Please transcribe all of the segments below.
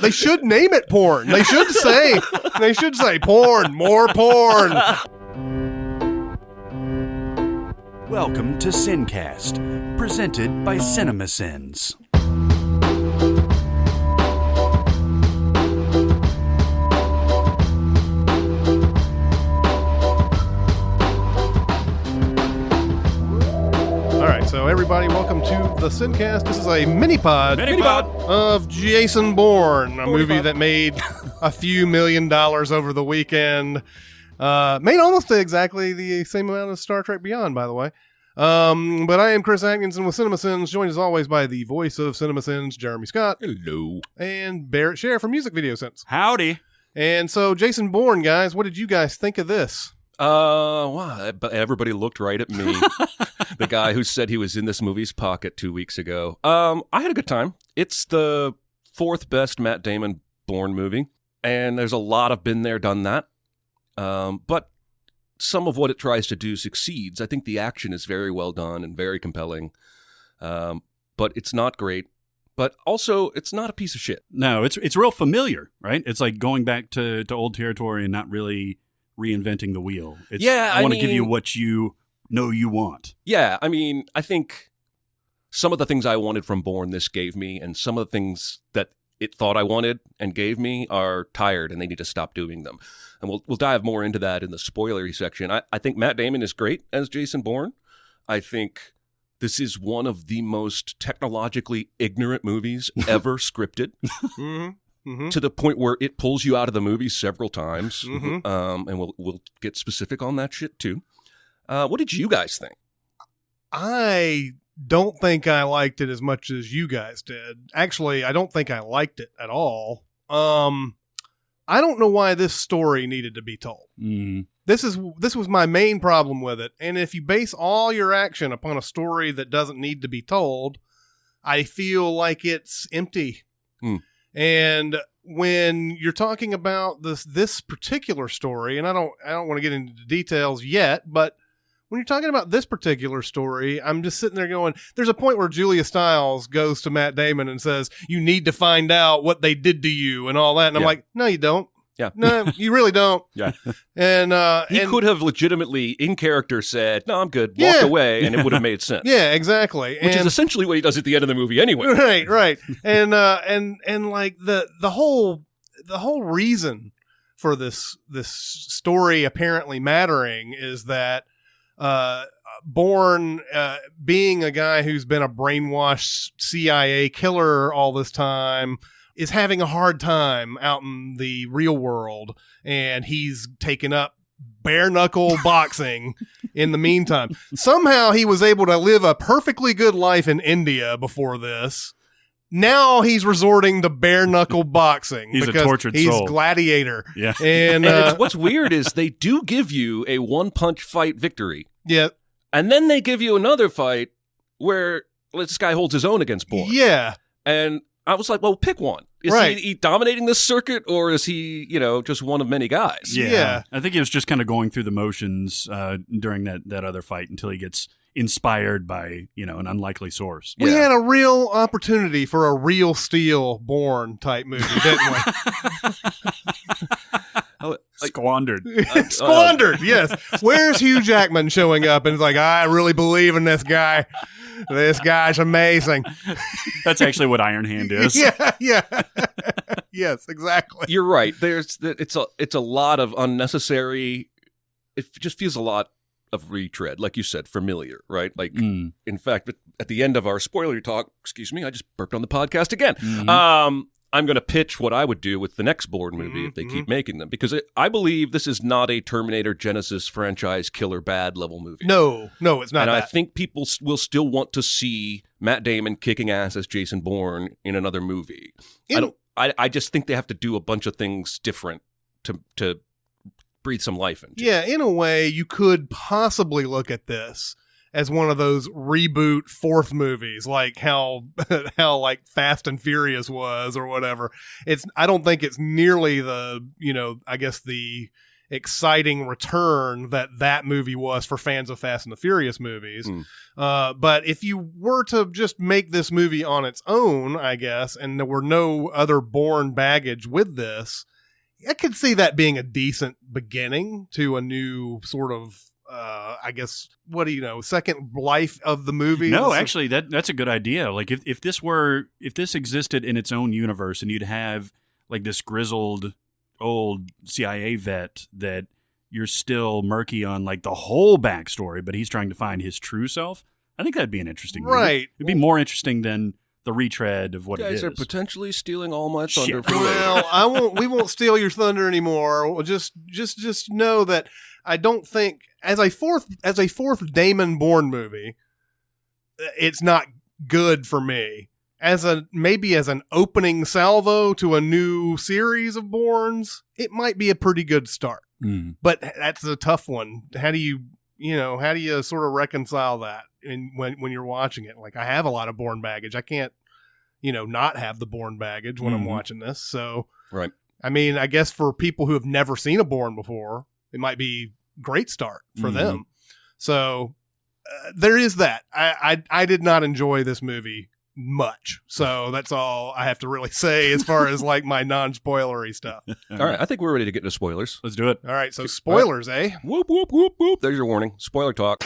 They should name it porn. They should say porn, more porn. Welcome to SinCast, presented by Cinemasins. All right, so everybody, welcome to the SinCast. This is a MINIPOD of Jason Bourne, a movie that made a few $1 million over the weekend. Made almost exactly the same amount as Star Trek Beyond, by the way. But I am Chris Atkinson with Cinemasins, joined as always by the voice of Cinemasins, Jeremy Scott. Hello. And Barrett Scher from Music Video Sense. Howdy. And so, Jason Bourne, guys, what did you guys think of this? Wow, everybody looked right at me. The guy who said he was in this movie's pocket 2 weeks ago. I had a good time. It's the fourth best Matt Damon Bourne movie, and there's a lot of been there, done that. But some of what it tries to do succeeds. I think the action is very well done and very compelling, but it's not great. But also, it's not a piece of shit. No, it's real familiar, right? It's like going back to old territory and not really reinventing the wheel. I want to give you what you know you want. Yeah, I mean, I think some of the things I wanted from Bourne this gave me, and some of the things that it thought I wanted and gave me are tired, and they need to stop doing them. And we'll dive more into that in the spoilery section. I think Matt Damon is great as Jason Bourne. I think this is one of the most technologically ignorant movies ever scripted. Mm-hmm. To the point where it pulls you out of the movie several times. Mm-hmm. And we'll get specific on that shit too. What did you guys think? I don't think I liked it as much as you guys did. Actually, I don't think I liked it at all. I don't know why this story needed to be told. Mm. This was my main problem with it. And if you base all your action upon a story that doesn't need to be told, I feel like it's empty. Mm. And when you're talking about this particular story, and I don't want to get into the details yet, but when you're talking about this particular story, I'm just sitting there going, there's a point where Julia Stiles goes to Matt Damon and says, you need to find out what they did to you and all that. And I'm like, no, you don't. Yeah. No, you really don't. Yeah. And he could have legitimately, in character, said, no, I'm good, walked away, and it would have made sense. Yeah, exactly. Which is essentially what he does at the end of the movie anyway. Right. And like the whole reason for this story apparently mattering is that Bourne, being a guy who's been a brainwashed CIA killer all this time, is having a hard time out in the real world, and he's taken up bare knuckle boxing in the meantime. Somehow he was able to live a perfectly good life in India before this. Now he's resorting to bare knuckle boxing. He's because a tortured he's soul. Gladiator. Yeah. And what's weird is they do give you a one-punch fight victory. Yeah. And then they give you another fight where this guy holds his own against Bourne. Yeah. And I was like, well, pick one. Is he dominating this circuit, or is he, just one of many guys? Yeah. I think he was just kind of going through the motions during that other fight until he gets inspired by, an unlikely source. We had a real opportunity for a real Steel Bourne type movie, didn't we? Squandered. Squandered, yes. Where's Hugh Jackman showing up and it's like, I really believe in this guy. This guy's amazing. That's actually what Iron Hand is. Yeah. Yes, exactly. You're right. It's a lot of unnecessary. It just feels a lot of retread, like you said, familiar, right? Like, in fact, at the end of our spoiler talk, excuse me, I just burped on the podcast again. Mm-hmm. I'm going to pitch what I would do with the next Bourne movie if they keep making them, because I believe this is not a Terminator Genesis franchise killer bad level movie. No, it's not. And that. I think people will still want to see Matt Damon kicking ass as Jason Bourne in another movie. I just think they have to do a bunch of things different to breathe some life into. Yeah, in a way, you could possibly look at this as one of those reboot fourth movies, like how like Fast and Furious was or whatever. I don't think it's nearly the, I guess the exciting return that movie was for fans of Fast and the Furious movies. But if you were to just make this movie on its own, I guess, and there were no other Bourne baggage with this, I could see that being a decent beginning to a new sort of, I guess, second life of the movie. No, actually, that's a good idea. Like if this existed in its own universe, and you'd have like this grizzled old CIA vet that you're still murky on like the whole backstory, but he's trying to find his true self. I think that'd be an interesting movie. Right. It'd be more interesting than the retread of what it is. You guys are potentially stealing all my thunder. Well, we won't steal your thunder anymore. Just know that I don't think as a fourth Damon Bourne movie, it's not good for me. Maybe as an opening salvo to a new series of Bournes, it might be a pretty good start. But that's a tough one. How do you sort of reconcile that when you're watching it? Like, I have a lot of Bourne baggage. I can't, not have the Bourne baggage when I'm watching this. So, right. I mean, I guess for people who have never seen a Bourne before, it might be a great start for them. So there is that. I did not enjoy this movie much. So that's all I have to really say as far as like my non-spoilery stuff. All right. I think we're ready to get into spoilers. Let's do it. All right. So spoilers, eh? Whoop, whoop, whoop, whoop. There's your warning. Spoiler talk.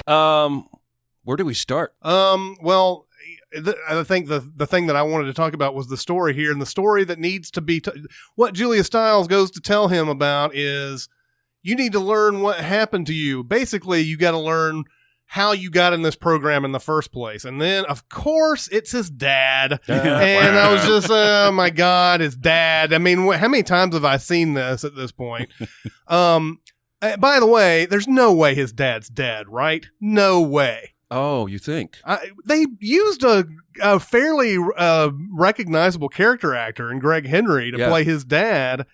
Where do we start? Well, I think the thing that I wanted to talk about was the story here, and the story that needs to be what Julia Stiles goes to tell him about is you need to learn what happened to you. Basically, you got to learn how you got in this program in the first place. And then, of course, it's his dad. And I was just, oh my God, his dad. I mean, how many times have I seen this at this point? By the way, there's no way his dad's dead, right? No way. Oh, you think? They used a fairly recognizable character actor in Greg Henry to play his dad,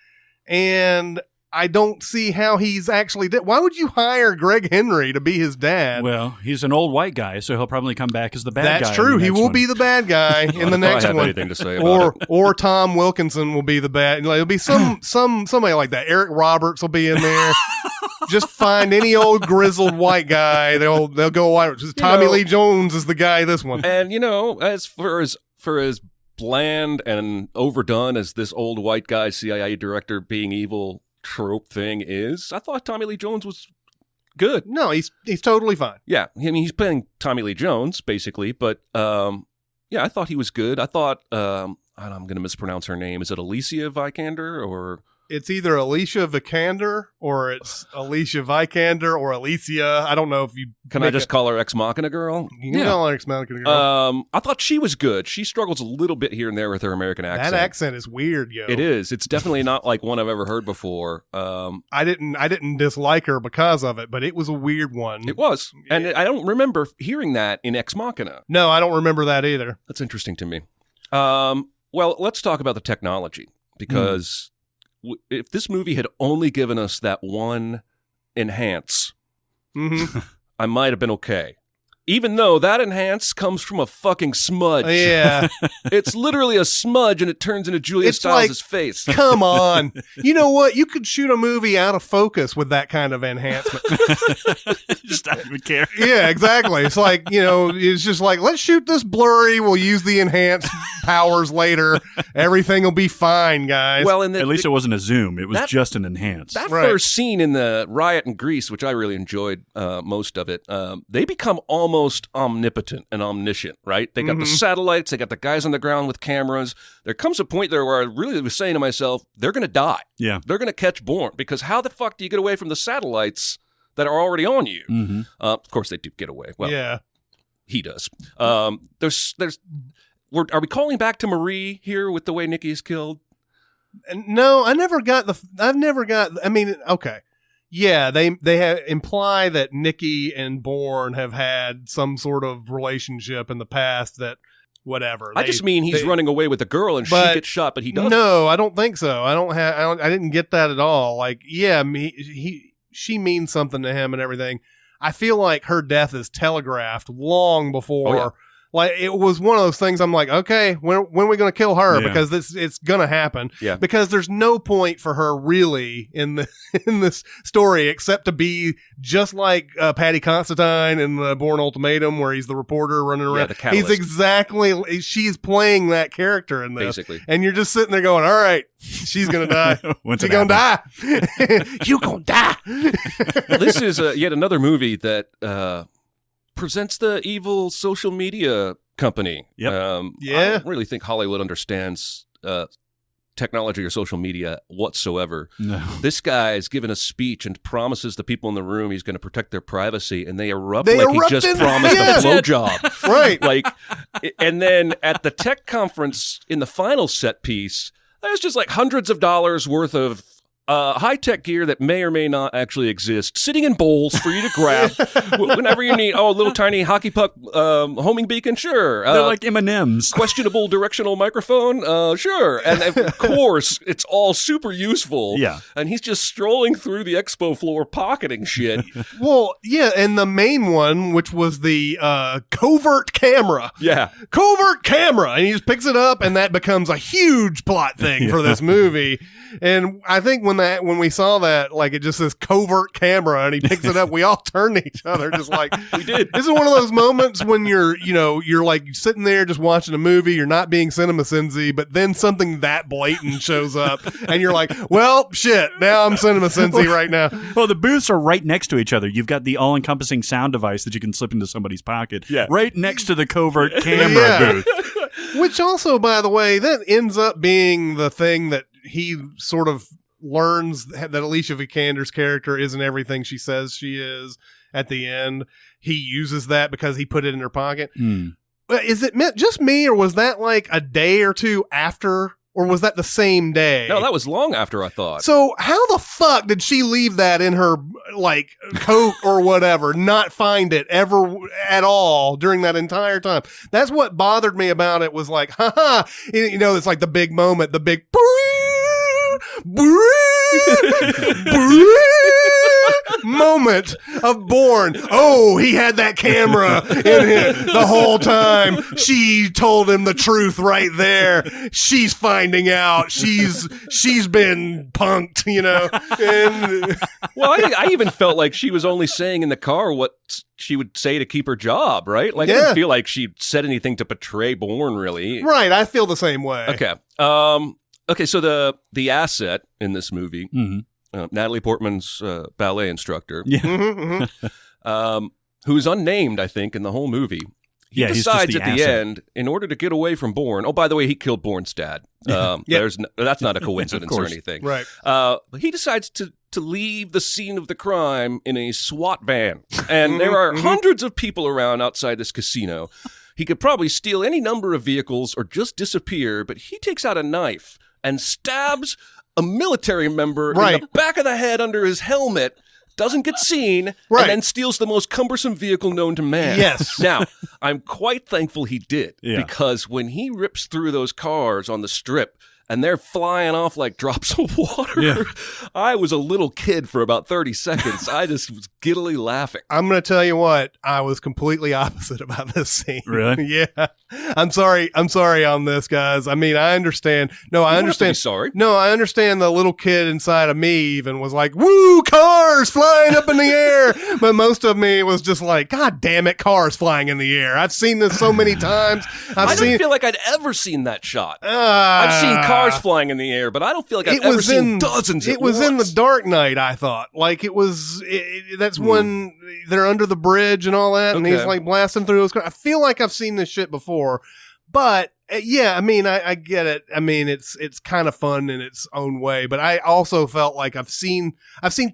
and I don't see how he's actually dead. Why would you hire Greg Henry to be his dad? Well, he's an old white guy, so he'll probably come back as the bad guy. That's true. He will be the bad guy in the next one. Anything to say about it. Or Tom Wilkinson will be the bad. It'll be somebody like that. Eric Roberts will be in there. Just find any old grizzled white guy. They'll go white. Tommy Lee Jones is the guy. This one. And as for as bland and overdone as this old white guy CIA director being evil trope thing is, I thought Tommy Lee Jones was good. No, he's totally fine. Yeah, I mean, he's playing Tommy Lee Jones basically, but I thought he was good. I thought I'm going to mispronounce her name. Is it Alicia Vikander or? It's either Alicia Vikander or it's Alicia Vikander or Alicia. I don't know if you can. I just call her Ex Machina Girl. You can call her Ex Machina Girl. I thought she was good. She struggles a little bit here and there with her American accent. That accent is weird, yo. It is. It's definitely not like one I've ever heard before. I didn't dislike her because of it, but it was a weird one. It was, and I don't remember hearing that in Ex Machina. No, I don't remember that either. That's interesting to me. Well, let's talk about the technology because. If this movie had only given us that one enhance, I might have been okay. Even though that enhance comes from a fucking smudge. Yeah. It's literally a smudge and it turns into Julia Stiles' face. Come on. You know what? You could shoot a movie out of focus with that kind of enhancement. Just not even care. Yeah, exactly. It's like, it's just like, let's shoot this blurry. We'll use the enhanced powers later. Everything will be fine, guys. Well, at least it wasn't a zoom. It was just an enhance. That first scene in the riot in Greece, which I really enjoyed most of it, they become almost omnipotent and omniscient, right? They got the satellites, they got the guys on the ground with cameras. There comes a point there where I really was saying to myself, they're going to die. Yeah. They're going to catch Bourne because how the fuck do you get away from the satellites that are already on you? Of course they do get away. Well, yeah. He does. Are we calling back to Marie here with the way Nikki is killed? No, I mean, okay. Yeah, they imply that Nikki and Bourne have had some sort of relationship in the past that whatever. I just mean he's running away with a girl and she gets shot, but he doesn't. No, I don't think so. I didn't get that at all. Like, yeah, she means something to him and everything. I feel like her death is telegraphed long before Like, it was one of those things I'm like, okay, when are we going to kill her? Yeah. Because it's going to happen. Yeah. Because there's no point for her really in this story except to be just like Patty Considine in the Bourne Ultimatum, where he's the reporter running around. the catalyst. She's playing that character in this. Basically. And you're just sitting there going, all right, she's going to die. When's She's it going to happen? die. You going to die. Well, this is yet another movie that presents the evil social media company. Yep. I don't really think Hollywood understands technology or social media whatsoever. No. This guy is giving a speech and promises the people in the room he's going to protect their privacy, and they erupt They like erupt he just in- promised Yeah. a blowjob. Right. Like, and then at the tech conference in the final set piece, there's just like hundreds of dollars worth of high-tech gear that may or may not actually exist, sitting in bowls for you to grab whenever you need. Oh, a little tiny hockey puck homing beacon, sure. They're like M&Ms. Questionable directional microphone, sure. And of course, it's all super useful. Yeah. And he's just strolling through the expo floor pocketing shit. Well, yeah, and the main one, which was the covert camera. Yeah. Covert camera. And he just picks it up, and that becomes a huge plot thing for this movie. And I think when we saw that, like, it just says covert camera, and he picks it up, we all turned to each other, just like, We did. This is one of those moments when you're like sitting there just watching a movie, you're not being Cinemasins-y, but then something that blatant shows up, and you're like, well, shit, now I'm Cinemasins-y right now. Well, the booths are right next to each other. You've got the all-encompassing sound device that you can slip into somebody's pocket. Yeah. Right next to the covert camera Yeah. booth. Which also, by the way, that ends up being the thing that he sort of learns that Alicia Vikander's character isn't everything she says she is at the end. He uses that because he put it in her pocket. Is it just me, or was that like a day or two after, or was that the same day? No, that was long after, I thought. So how the fuck did she leave that in her like coat or whatever, not find it ever at all during that entire time? That's what bothered me about it, was like, haha, it's like the big moment, the big moment of Bourne. Oh, he had that camera in him the whole time. She told him the truth right there. She's finding out. She's been punked, And Well, I even felt like she was only saying in the car what she would say to keep her job, right? Like, I Yeah. didn't feel like she said anything to betray Bourne, really. right, I feel the same way. Okay. Okay, so the asset in this movie, Natalie Portman's ballet instructor, Yeah. who's unnamed, I think, in the whole movie. He He's just decides the at the asset. end, in order to get away from Bourne. Oh, by the way, he killed Bourne's dad. That's not a coincidence or course. anything. Right. He decides to leave the scene of the crime in a SWAT van, and there are hundreds of people around outside this casino. He could probably steal any number of vehicles or just disappear, but he takes out a knife and stabs a military member in Right. the back of the head under his helmet, doesn't get seen, Right. and then steals the most cumbersome vehicle known to man. Yes. Now, I'm quite thankful he did, Yeah. because when he rips through those cars on the strip and they're flying off like drops of water, Yeah. I was a little kid for about 30 seconds. I just was giddily laughing. I'm going to tell you what, I was completely opposite about this scene. Really? Yeah. I'm sorry on this, guys. I mean, I understand. No, I You don't have to be understand. sorry. No, I understand the little kid inside of me even was like, woo, cars flying up in the air. But most of me was just like, God damn it, cars flying in the air. I've seen this so many times. I seen don't feel like I'd ever seen that shot. I've seen cars flying in the air, but I don't feel like I've ever seen dozens at It was in the once. Dark Knight, I thought. Like, it was, that's when they're under the bridge and all that, and he's Okay. like blasting through those cars. I feel like I've seen this shit before. But yeah, I mean, I get it. I mean, it's kind of fun in its own way. But I also felt like I've seen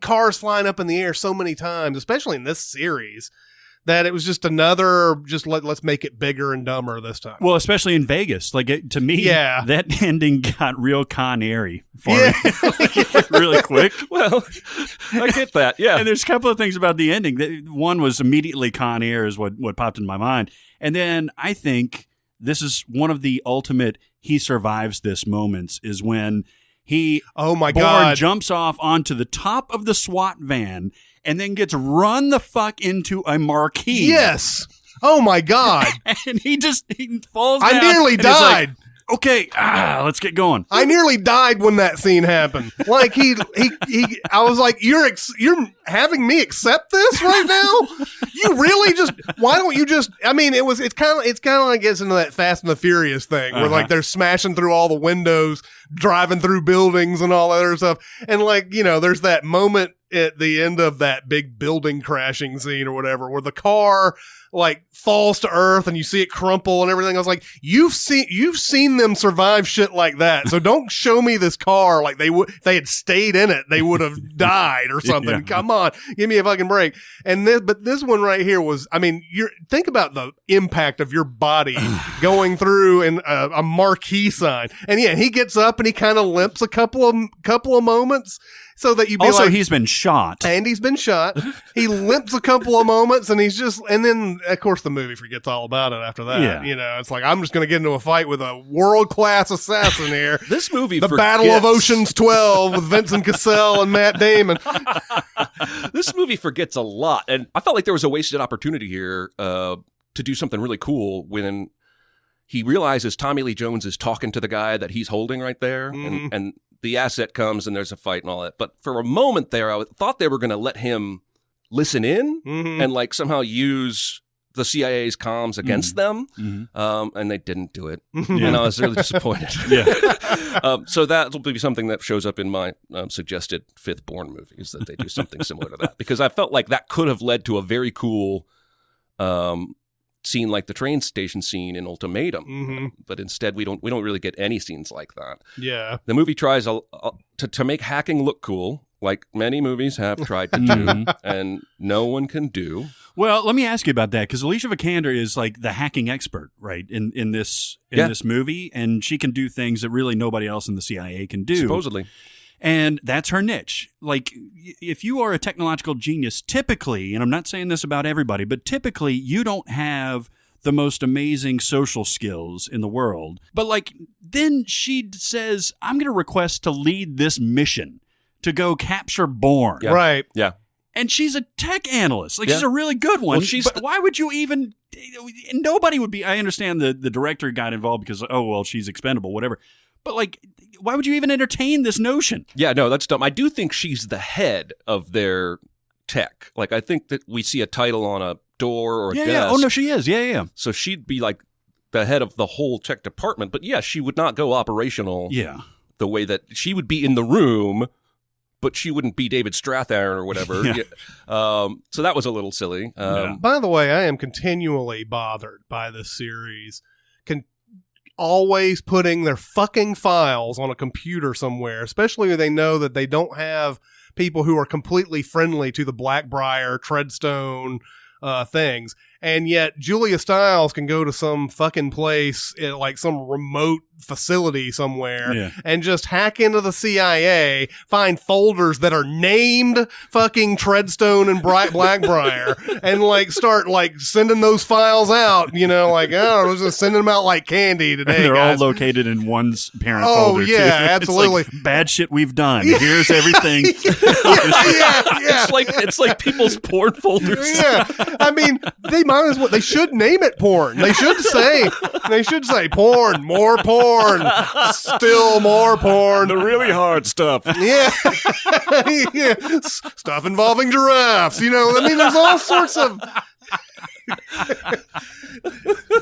cars flying up in the air so many times, especially in this series, that it was just another, let's make it bigger and dumber this time. Well, especially in Vegas. Like, to me, Yeah. that ending got real Con Air-y for Yeah. me. Really quick. Well, I get that. Yeah. And there's a couple of things about the ending. One was immediately Con Air is what popped in my mind. And then I think this is one of the ultimate he survives this moments, is when he Oh my Bourne God. jumps off onto the top of the SWAT van and then gets run the fuck into a marquee. Yes. Oh my God. And he falls down. I nearly and he's like, died. okay, let's get going. I nearly died when that scene happened. Like he I was like, you're having me accept this right now? You really just, why don't you just, I mean, it's kind of like gets into that Fast and the Furious thing where like they're smashing through all the windows, driving through buildings and all that other stuff. And like, you know, there's that moment at the end of that big building crashing scene or whatever, where the car like falls to earth and you see it crumple and everything. I was like, you've seen them survive shit like that. So don't show me this car like they had stayed in it, they would have died or something. Yeah. Come on, give me a fucking break. And but this one right here was, I mean, think about the impact of your body going through a marquee sign. And yeah, he gets up and he kind of limps a couple of moments. So that you be also, like, he's been shot. And he's been shot. He limps a couple of moments, and and then of course the movie forgets all about it after that. Yeah. You know, it's like, I'm just going to get into a fight with a world-class assassin here. This movie the forgets. Battle of Ocean's 12 with Vincent Cassell and Matt Damon. This movie forgets a lot, and I felt like there was a wasted opportunity here to do something really cool when he realizes Tommy Lee Jones is talking to the guy that he's holding right there, and the asset comes and there's a fight and all that. But for a moment there, I thought they were going to let him listen in and like somehow use the CIA's comms against them. And they didn't do it. And I was really disappointed. So that will be something that shows up in my suggested fifth Bourne movie, is that they do something similar to that. Because I felt like that could have led to a very cool scene like the train station scene in Ultimatum, but instead we don't really get any scenes like that. Yeah, the movie tries to make hacking look cool, like many movies have tried to do, and no one can do. Well, let me ask you about that, because Alicia Vikander is like the hacking expert, right? In this movie, and she can do things that really nobody else in the CIA can do, supposedly. And that's her niche. Like, if you are a technological genius, typically, and I'm not saying this about everybody, but typically you don't have the most amazing social skills in the world. But like, then she says, I'm going to request to lead this mission to go capture Bourne. Yeah. Right. Yeah. And she's a tech analyst. Like, she's a really good one. Well, but why would you even... Nobody would be... I understand the director got involved because, oh, well, she's expendable, whatever. But like, why would you even entertain this notion? Yeah, no, that's dumb. I do think she's the head of their tech. Like, I think that we see a title on a door or a desk. Yeah. Oh, no, she is. Yeah. So she'd be like the head of the whole tech department. But yeah, she would not go operational the way that she would be in the room, but she wouldn't be David Strathairn or whatever. So that was a little silly. By the way, I am continually bothered by this series. Always putting their fucking files on a computer somewhere, especially when they know that they don't have people who are completely friendly to the Blackbriar, Treadstone things. And yet Julia Stiles can go to some fucking place, like some remote facility somewhere, and just hack into the CIA, find folders that are named fucking Treadstone and Blackbriar, and like start like sending those files out, you know, like, oh, I was just sending them out like candy today. And they're guys. all located in one parent Oh, folder. yeah, too. absolutely. It's like, bad shit we've done. Here's everything. yeah. It's like people's porn folders. Yeah, I mean, they might as well. They should name it porn. They should say porn, more porn, still more porn. The really hard stuff. Yeah, stuff involving giraffes. You know, I mean, there's all sorts of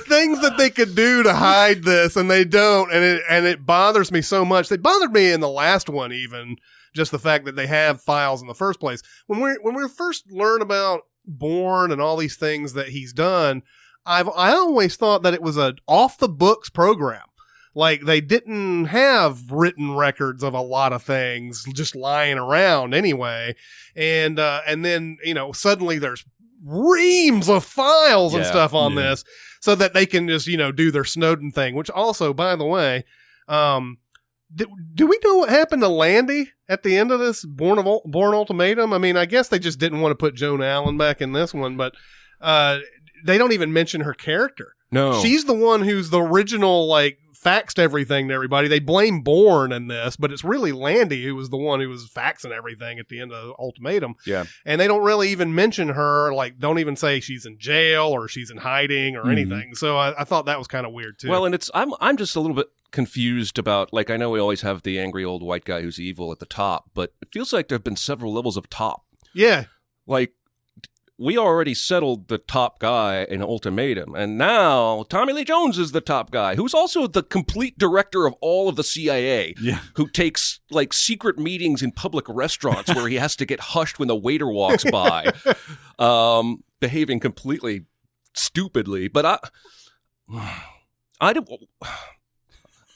things that they could do to hide this, and they don't. And it bothers me so much. They bothered me in the last one, even just the fact that they have files in the first place. When we first learn about Bourne and all these things that he's done, I always thought that it was a off the books program. Like, they didn't have written records of a lot of things just lying around anyway. And then, you know, suddenly there's reams of files and stuff on this, so that they can just, you know, do their Snowden thing, which also, by the way, do we know what happened to Landy at the end of this Bourne Ultimatum? I mean, I guess they just didn't want to put Joan Allen back in this one, but they don't even mention her character. No. She's the one who's the original, like, faxed everything to everybody. They blame Bourne in this, but it's really Landy who was the one who was faxing everything at the end of the Ultimatum. Yeah. And they don't really even mention her, like, don't even say she's in jail or she's in hiding or anything. So I thought that was kind of weird, too. Well, and I'm just a little bit confused about, like, I know we always have the angry old white guy who's evil at the top, but it feels like there have been several levels of top. Yeah. Like, we already settled the top guy in Ultimatum, and now Tommy Lee Jones is the top guy, who's also the complete director of all of the CIA, who takes, like, secret meetings in public restaurants where he has to get hushed when the waiter walks by, behaving completely stupidly. But I don't...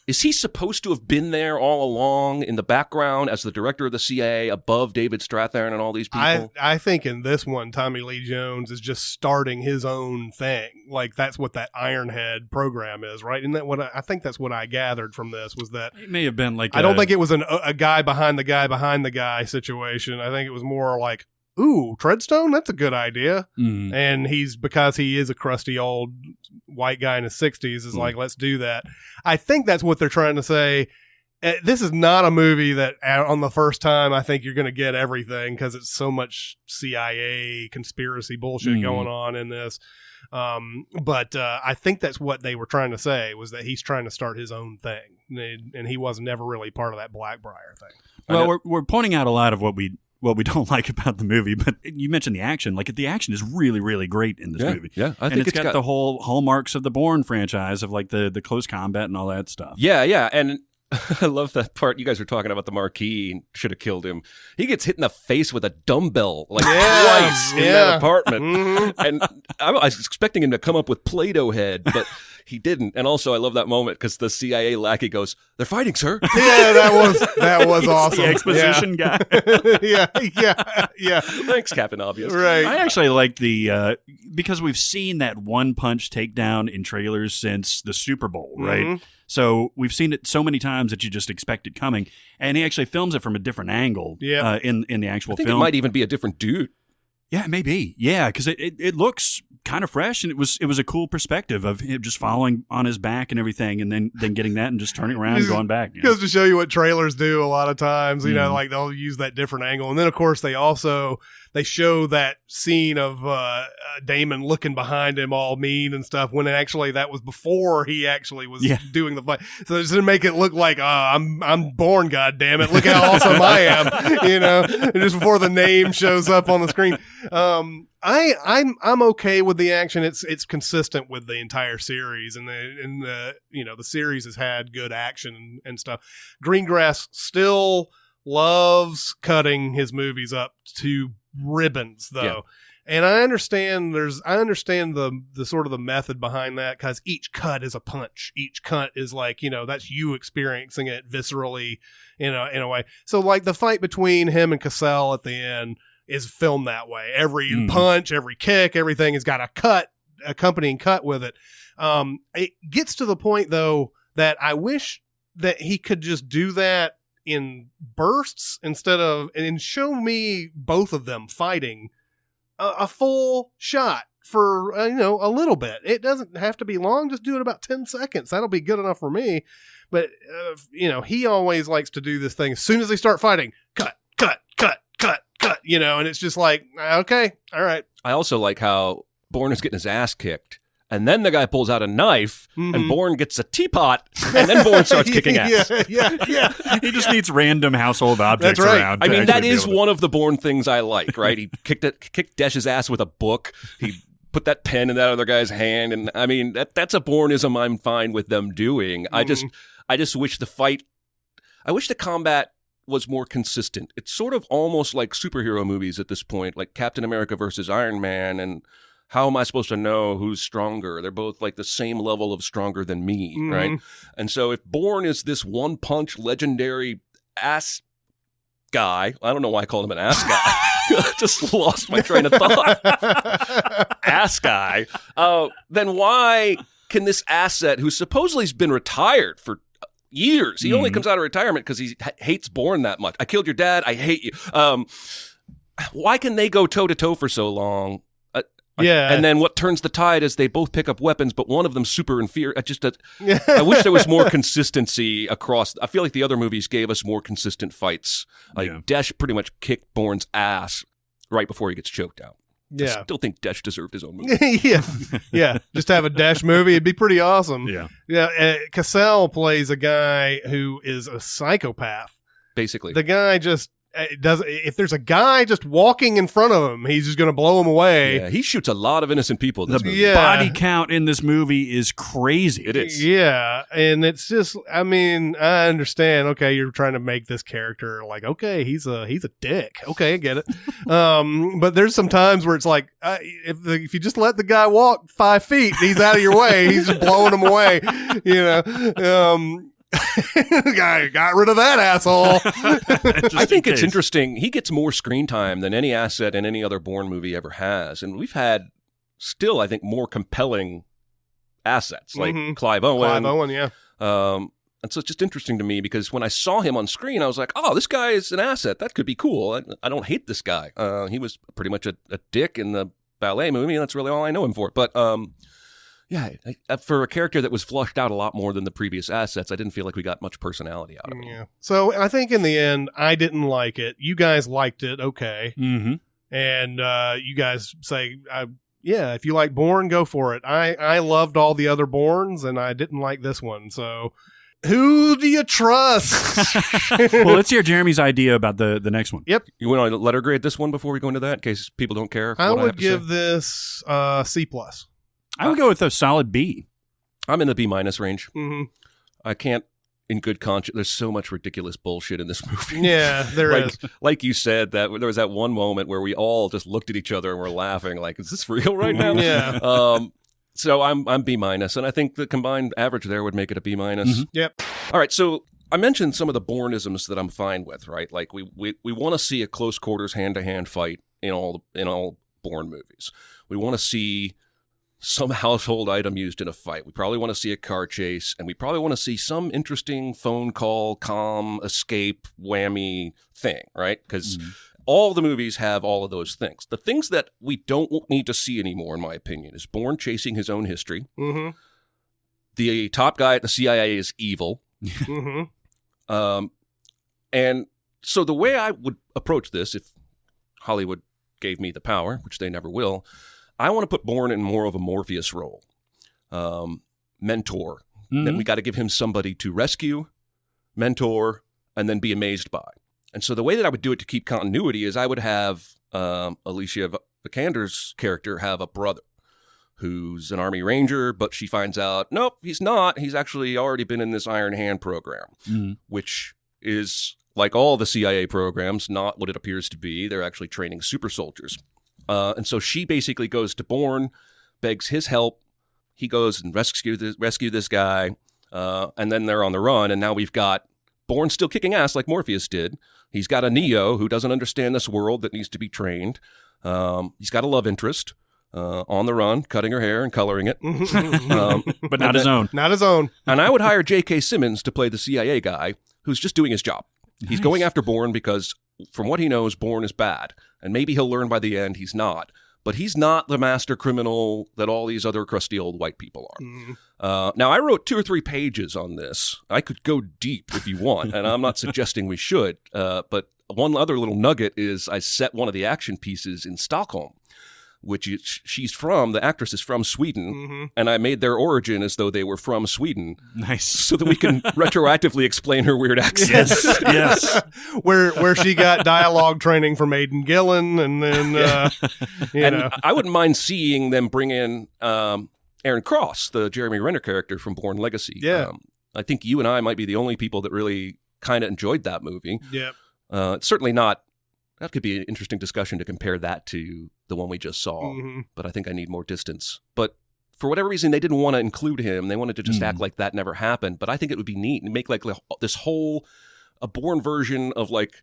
Is he supposed to have been there all along in the background as the director of the CIA above David Strathairn and all these people? I think in this one, Tommy Lee Jones is just starting his own thing. Like, that's what that Ironhead program is, right? Isn't that what I think that's what I gathered from this, was that It may have been like I don't think it was a guy behind the guy behind the guy situation. I think it was more like, ooh, Treadstone, that's a good idea. And because he is a crusty old white guy in his 60s, is like, let's do that. I think that's what they're trying to say. This is not a movie that on the first time I think you're going to get everything, because it's so much CIA conspiracy bullshit going on in this. But I think that's what they were trying to say, was that he's trying to start his own thing. And he was never really part of that Blackbriar thing. Well, we're pointing out a lot of what we don't like about the movie, but you mentioned the action. Like, the action is really, really great in this movie. Yeah, I and think it's got the whole hallmarks of the Bourne franchise of, like, the close combat and all that stuff. Yeah, and I love that part. You guys were talking about the Marquis and should have killed him. He gets hit in the face with a dumbbell like twice in that apartment. And I was expecting him to come up with Play-Doh head, but he didn't. And also, I love that moment because the CIA lackey goes, "They're fighting, sir." Yeah, that was awesome. The exposition guy. yeah. Thanks, Captain Obvious. Right. I actually like because we've seen that one punch takedown in trailers since the Super Bowl, right? So we've seen it so many times that you just expect it coming. And he actually films it from a different angle in the actual I think film. it might even be a different dude. Yeah, maybe. Yeah, because it looks kind of fresh, and it was a cool perspective of him just following on his back and everything, and then getting that and just turning around and going back. Goes to show you what trailers do a lot of times. You know, like they'll use that different angle, and then of course they show that scene of Damon looking behind him all mean and stuff, when actually that was before he actually was doing the fight. So just to make it look like, I'm Bourne, goddammit, look how awesome I am, you know, and just before the name shows up on the screen. I'm okay with the action. It's consistent with the entire series, and the series has had good action and stuff. Greengrass still loves cutting his movies up to ribbons, though. And I understand the sort of the method behind that, because each cut is a punch. Each cut is like, that's you experiencing it viscerally, in a way. So like the fight between him and Cassell at the end is filmed that way. Every punch, every kick, everything has got a accompanying cut with it. It gets to the point, though, that I wish that he could just do that in bursts and show me both of them fighting a full shot for, a little bit. It doesn't have to be long. Just do it about 10 seconds. That'll be good enough for me. But, he always likes to do this thing. As soon as they start fighting, cut, and it's just like, okay, all right. I also like how Bourne is getting his ass kicked, and then the guy pulls out a knife, and Bourne gets a teappot, and then Bourne starts kicking ass. Yeah. He just needs random household objects around. I mean, that is one of the Bourne things I like, right? He kicked Desh's ass with a book. He put that pen in that other guy's hand, and I mean, that's a Bourneism I'm fine with them doing. I just wish I wish the combat was more consistent. It's sort of almost like superhero movies at this point, like Captain America versus Iron Man, and how am I supposed to know who's stronger? They're both like the same level of stronger than me, right? And so if Bourne is this one-punch legendary ass guy, I don't know why I called him an ass guy. Just lost my train of thought. Ass guy. Then why can this asset, who supposedly has been retired for years, he only comes out of retirement because he hates Bourne that much. I killed your dad. I hate you. Why can they go toe-to-toe for so long? Yeah. And then what turns the tide is they both pick up weapons, but one of them's super inferior. I wish there was more consistency across. I feel like the other movies gave us more consistent fights. Like Desh pretty much kicked Bourne's ass right before he gets choked out. Yeah. I still think Desh deserved his own movie. Yeah. Just have a Desh movie. It'd be pretty awesome. Yeah. Cassell plays a guy who is a psychopath. Basically. The guy just if there's a guy just walking in front of him, he's just going to blow him away. Yeah, he shoots a lot of innocent people in this movie. The body count in this movie is crazy. It is. Yeah, and it's just, I mean, I understand. Okay, you're trying to make this character like, okay, he's a dick. Okay, I get it. But there's some times where it's like, if you just let the guy walk 5 feet, he's out of your way. He's just blowing him away. You know. Guy got rid of that asshole. I think it's interesting. He gets more screen time than any asset in any other Bourne movie ever has. And we've had still, I think, more compelling assets like Clive Owen. Clive Owen, yeah. And so it's just interesting to me because when I saw him on screen, I was like, oh, this guy is an asset. That could be cool. I don't hate this guy. He was pretty much a dick in the ballet movie, and that's really all I know him for. But yeah, for a character that was flushed out a lot more than the previous assets, I didn't feel like we got much personality out of him. Yeah. So I think in the end, I didn't like it. You guys liked it, okay. Mm-hmm. And you guys say, yeah, if you like Bourne, go for it. I loved all the other Bournes, and I didn't like this one. So who do you trust? Well, let's hear Jeremy's idea about the next one. Yep. You want to letter grade this one before we go into that, in case people don't care? I what would have to give say? this C+. I would go with a solid B. I'm in the B- range. Mm-hmm. I can't, in good conscience, there's so much ridiculous bullshit in this movie. Yeah, there is. Like you said, that there was that one moment where we all just looked at each other and were laughing, like, is this real right now? Yeah. So I'm B-, and I think the combined average there would make it a B-. Mm-hmm. Yep. All right, so I mentioned some of the Bourneisms that I'm fine with, right? Like we want to see a close quarters hand-to-hand fight in all Bourne movies. We want to see some household item used in a fight. We probably want to see a car chase, and we probably want to see some interesting phone call, calm, escape, whammy thing, right? Because all the movies have all of those things. The things that we don't need to see anymore, in my opinion, is Bourne chasing his own history. Mm-hmm. The top guy at the CIA is evil. Mm-hmm. And so the way I would approach this, if Hollywood gave me the power, which they never will, I want to put Bourne in more of a Morpheus role. Mentor. Then we got to give him somebody to rescue, mentor, and then be amazed by. And so the way that I would do it to keep continuity is I would have Alicia Vikander's character have a brother who's an Army Ranger, but she finds out, nope, he's not. He's actually already been in this Iron Hand program, which is, like all the CIA programs, not what it appears to be. They're actually training super soldiers. And so she basically goes to Bourne, begs his help. He goes and rescue this guy, and then they're on the run. And now we've got Bourne still kicking ass like Morpheus did. He's got a Neo who doesn't understand this world that needs to be trained. He's got a love interest on the run, cutting her hair and coloring it. But not his own. Not his own. And I would hire J.K. Simmons to play the CIA guy who's just doing his job. Nice. He's going after Bourne because, from what he knows, Bourne is bad. And maybe he'll learn by the end he's not. But he's not the master criminal that all these other crusty old white people are. Now, I wrote 2 or 3 pages on this. I could go deep if you want, and I'm not suggesting we should. But one other little nugget is I set one of the action pieces in Stockholm, which she's from, the actress is from Sweden, and I made their origin as though they were from Sweden. Nice. So that we can retroactively explain her weird accent. Yes. Where she got dialogue training from Aidan Gillen, and then, you know. I wouldn't mind seeing them bring in Aaron Cross, the Jeremy Renner character from Bourne Legacy. Yeah. I think you and I might be the only people that really kind of enjoyed that movie. Yeah. It's certainly not. That could be an interesting discussion to compare that to the one we just saw, but I think I need more distance. But for whatever reason, they didn't want to include him. They wanted to just act like that never happened. But I think it would be neat and make like this whole, a Bourne version of like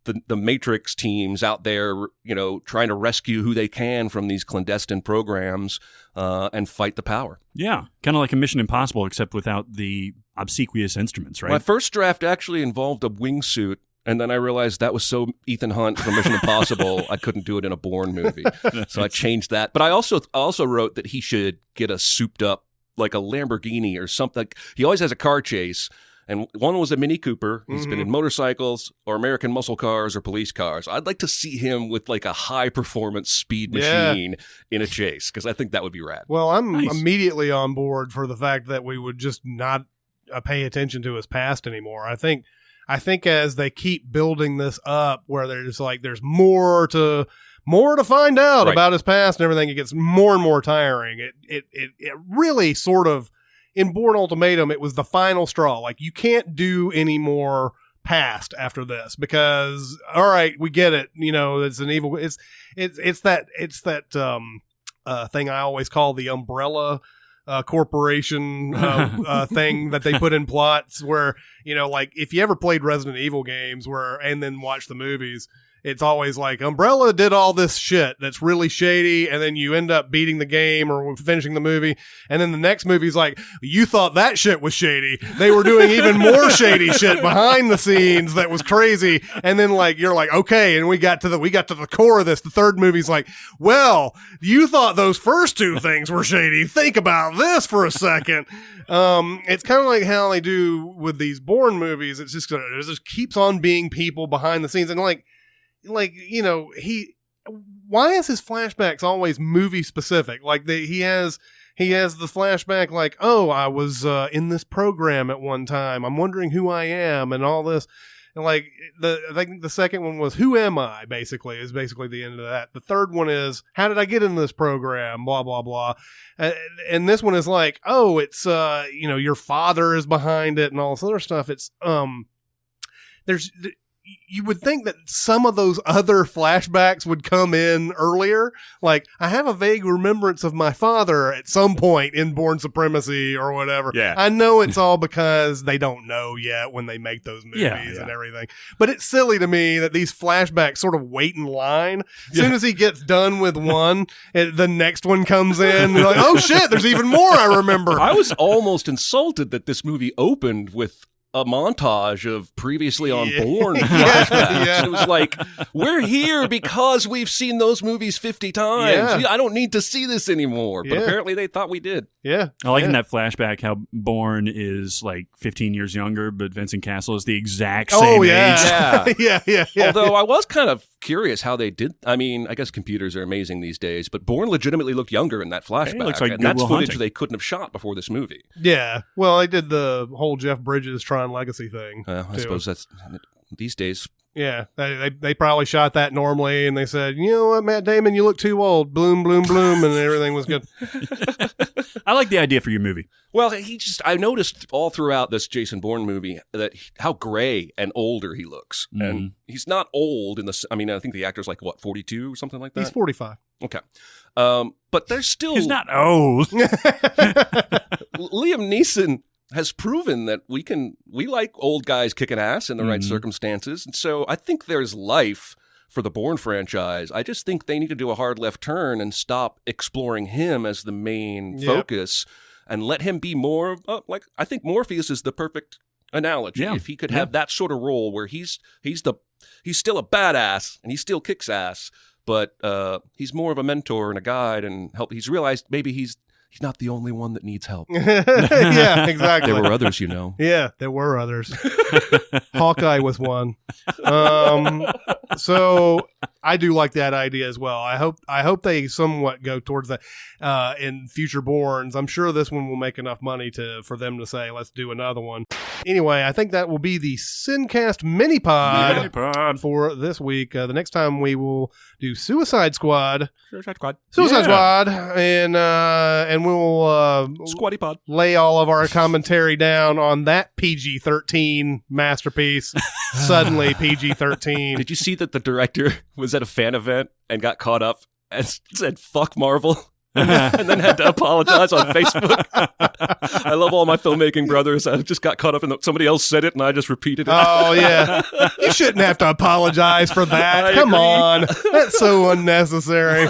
the Matrix teams out there, you know, trying to rescue who they can from these clandestine programs and fight the power. Yeah, kind of like a Mission Impossible, except without the obsequious instruments, right? My first draft actually involved a wingsuit And then I realized that was so Ethan Hunt from Mission Impossible, I couldn't do it in a Bourne movie. So I changed that. But I also wrote that he should get a souped up, like a Lamborghini or something. He always has a car chase. And one was a Mini Cooper. He's been in motorcycles or American muscle cars or police cars. I'd like to see him with like a high-performance speed machine in a chase, because I think that would be rad. Well, I'm immediately on board for the fact that we would just not pay attention to his past anymore. I think as they keep building this up, where there's more to find out about his past and everything, it gets more and more tiring. It really sort of, in Bourne Ultimatum, it was the final straw. Like, you can't do any more past after this, because, all right, we get it. You know, it's an evil. It's that thing I always call the umbrella corporation thing that they put in plots, where, you know, like, if you ever played Resident Evil games and then watched the movies, it's always like Umbrella did all this shit that's really shady, and then you end up beating the game or finishing the movie, and then the next movie's like, you thought that shit was shady. They were doing even more shady shit behind the scenes that was crazy, and then like you're like, okay, and we got to the core of this. The third movie's like, well, you thought those first two things were shady. Think about this for a second. It's kind of like how they do with these Bourne movies. It just keeps on being people behind the scenes, and like, you know, why is his flashbacks always movie specific? Like, he has the flashback like, oh, I was in this program at one time. I'm wondering who I am and all this. And like, I think the second one was, who am I? Basically, is basically the end of that. The third one is, how did I get in this program? Blah, blah, blah. And this one is like, oh, it's, you know, your father is behind it and all this other stuff. It's, you would think that some of those other flashbacks would come in earlier. Like, I have a vague remembrance of my father at some point in Bourne Supremacy or whatever. Yeah. I know it's all because they don't know yet when they make those movies and everything. But it's silly to me that these flashbacks sort of wait in line. As soon as he gets done with one, the next one comes in. And you're like, oh shit, there's even more I remember. I was almost insulted that this movie opened with a montage of previously on Bourne flashbacks. It was like, we're here because we've seen those movies 50 times. I don't need to see this anymore. But apparently they thought we did. Yeah. I like in that flashback how Bourne is like 15 years younger, but Vincent Castle is the exact same age. Yeah. Although I was kind of curious how they did. I mean, I guess computers are amazing these days, but Bourne legitimately looked younger in that flashback. Looks like and that's Google footage Hunting. they couldn't have shot before this movie. Yeah. Well, I did the whole Jeff Bridges Tron Legacy thing. I suppose that's these days. Yeah, they probably shot that normally, and they said, you know what, Matt Damon, you look too old. Bloom, bloom, bloom, and everything was good. I like the idea for your movie. Well, I noticed all throughout this Jason Bourne movie that how gray and older he looks. Mm-hmm. And he's not old I mean, I think the actor's like, what, 42 or something like that? He's 45. Okay. But there's still... He's not old. Liam Neeson has proven that we like old guys kicking ass in the right circumstances. And so I think there's life for the Bourne franchise. I just think they need to do a hard left turn and stop exploring him as the main focus and let him be more like, I think Morpheus is the perfect analogy. Yeah. If he could have that sort of role where he's still a badass and he still kicks ass, but he's more of a mentor and a guide and help. He's realized maybe he's not the only one that needs help. Yeah, exactly. There were others, you know. Yeah, there were others. Hawkeye was one. So I do like that idea as well. I hope they somewhat go towards that in future Bournes. I'm sure this one will make enough money for them to say, let's do another one. Anyway, I think that will be the SinCast MINIPod for this week. The next time we will do Suicide Squad. Squad, and we'll Squatty Pod. lay all of our commentary down on that PG-13 masterpiece. Suddenly PG-13. Did you see that the director was at a fan event and got caught up and said, fuck Marvel? and then had to apologize on Facebook. I love all my filmmaking brothers. I just got caught up in somebody else said it, and I just repeated it. Oh, yeah. You shouldn't have to apologize for that. Come on. That's so unnecessary.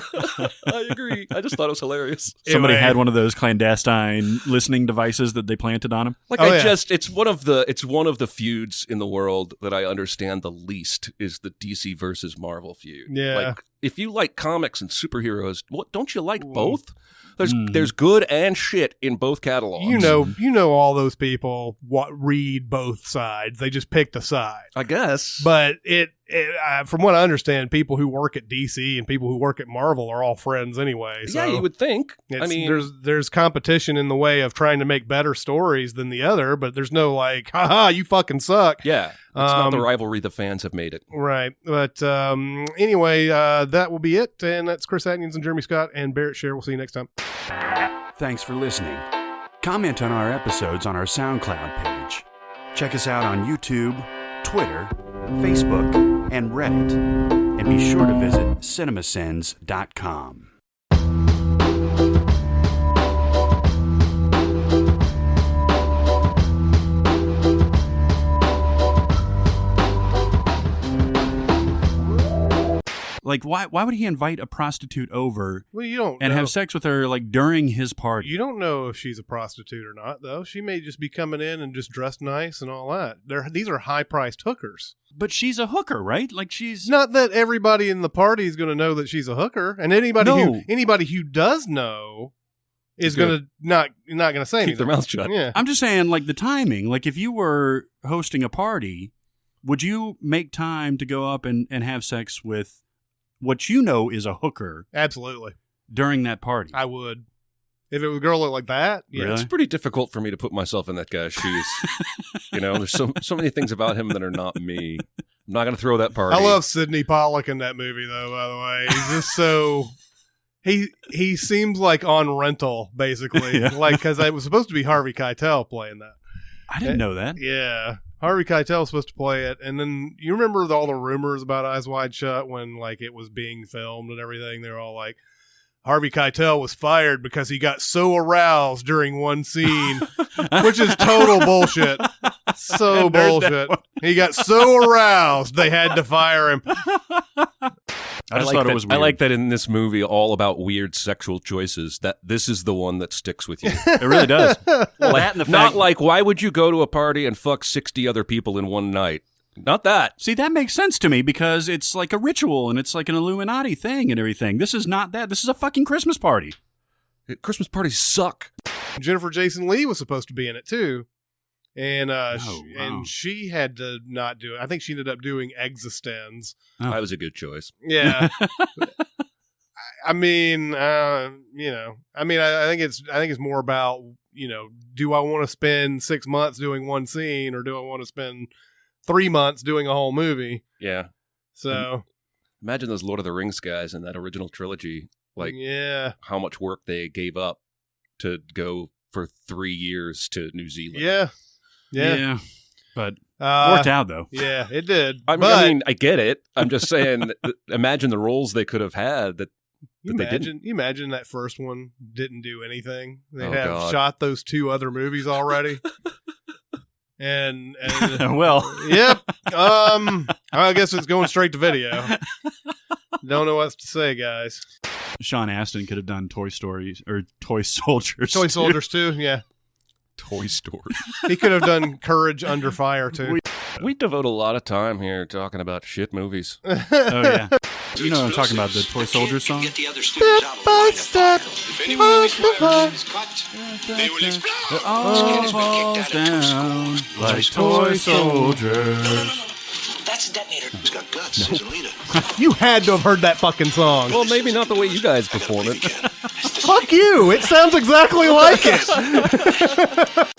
I agree. I just thought it was hilarious. Somebody Anyway. had one of those clandestine listening devices that they planted on him. Like Oh, it's one of the feuds in the world that I understand the least is the DC versus Marvel feud. Yeah. Like if you like comics and superheroes, what don't you like both? There's good and shit in both catalogs. You know, all those people read both sides. They just picked a side. I guess. But from what I understand, people who work at DC and people who work at Marvel are all friends anyway. So yeah, you would think. I mean, there's competition in the way of trying to make better stories than the other, but there's no like, haha, you fucking suck. yeah, it's not the rivalry the fans have made it. Right. But anyway, that will be it. And that's Chris Atkins and Jeremy Scott and Barrett Sher. We'll see you next time. Thanks for listening. Comment on our episodes on our SoundCloud page. Check us out on YouTube, Twitter, Facebook, and Reddit. And be sure to visit Cinemasins.com. Like, why would he invite a prostitute over Well, you don't and know. have sex with her like during his party? You don't know if she's a prostitute or not, though. She may just be coming in and just dressed nice and all that. These are high-priced hookers. But she's a hooker, right? Like she's It's not that everybody in the party is going to know that she's a hooker, and anybody who does know is going to not going to say Keep anything. their mouth shut. Yeah. I'm just saying, like the timing. Like if you were hosting a party, would you make time to go up and have sex with what you know is a hooker Absolutely. during that party? I would. If it was a girl look like that, yeah. Really? It's pretty difficult for me to put myself in that guy's shoes. There's so many things about him that are not me. I'm not going to throw that party. I love Sidney Pollack in that movie, though, by the way. He's just so... He seems like on rental, basically. Yeah. Like, because it was supposed to be Harvey Keitel playing that. I didn't know that. Yeah. Harvey Keitel was supposed to play it. And then you remember all the rumors about Eyes Wide Shut when like it was being filmed and everything? They're all like, Harvey Keitel was fired because he got so aroused during one scene, which is total bullshit. So bullshit. He got so aroused they had to fire him. I just thought it was weird. I like that in this movie, all about weird sexual choices, that this is the one that sticks with you. It really does. Well, that and the Not fact, like, why would you go to a party and fuck 60 other people in one night? Not that. see, that makes sense to me because it's like a ritual and it's like an Illuminati thing and everything. This is not that. This is a fucking Christmas party. Christmas parties suck. Jennifer Jason Leigh was supposed to be in it too. And wow. and she had to not do it. I think she ended up doing Existenz. Oh. That was a good choice. Yeah. I mean, I think it's more about, do I want to spend 6 months doing one scene or do I want to spend 3 months doing a whole movie? Yeah. So Imagine those Lord of the Rings guys in that original trilogy, like yeah. how much work they gave up to go for 3 years to New Zealand. Yeah. Yeah. But worked out though. Yeah, it did. I But mean, I get it. I'm just saying, imagine the roles they could have had that they didn't. you imagine that first one didn't do anything. They Oh, have God. shot those 2 other movies already. and Well, yep. I guess it's going straight to video. Don't know what to say, guys. Sean Astin could have done Toy Stories or Toy Soldiers. Toy too. Soldiers too, yeah. Toy Story. He could have done Courage Under Fire too. We devote a lot of time here talking about shit movies. Oh yeah. You know what I'm talking about, the Toy Soldiers song? Step by step, part by part. It all falls down like toy soldiers. That's a detonator. He's got guts. He's a leader. You had to have heard that fucking song. Well, maybe not the way you guys perform it. Fuck you! It sounds exactly like it.